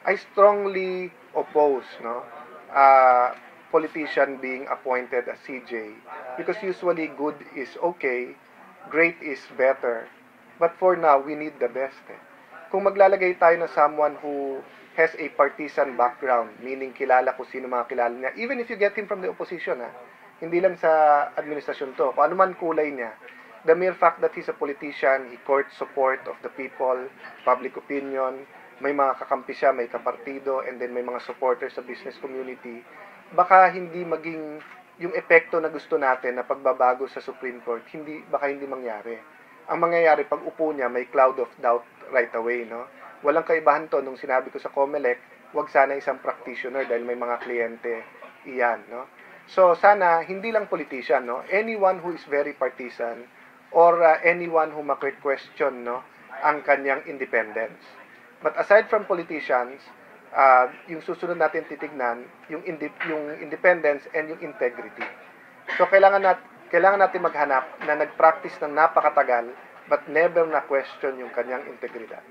I strongly oppose, no, politician being appointed as CJ because usually good is okay, great is better. But for now, we need the best. Eh. Kung maglalagay tayo ng someone who has a partisan background, meaning kilala ko sino mga kilala niya, even if you get him from the opposition, ha, hindi lang sa administrasyon to, kung ano man kulay niya, the mere fact that he's a politician, he courts support of the people, public opinion, may mga kakampi siya, may kapartido, and then may mga supporters sa business community, baka hindi maging yung epekto na gusto natin na pagbabago sa Supreme Court, baka hindi mangyari. Ang mangyayari pag upo niya, may cloud of doubt right away, no? Walang kaibahan to nung sinabi ko sa COMELEC, wag sana isang practitioner dahil may mga kliyente iyan, no? So sana hindi lang politician, no? Anyone who is very partisan or anyone who question, no, ang kanyang independence. But aside from politicians, yung susunod natin titignan, yung independence and yung integrity. So kailangan natin maghanap na nag-practice ng napakatagal but never na question yung kanyang integridad.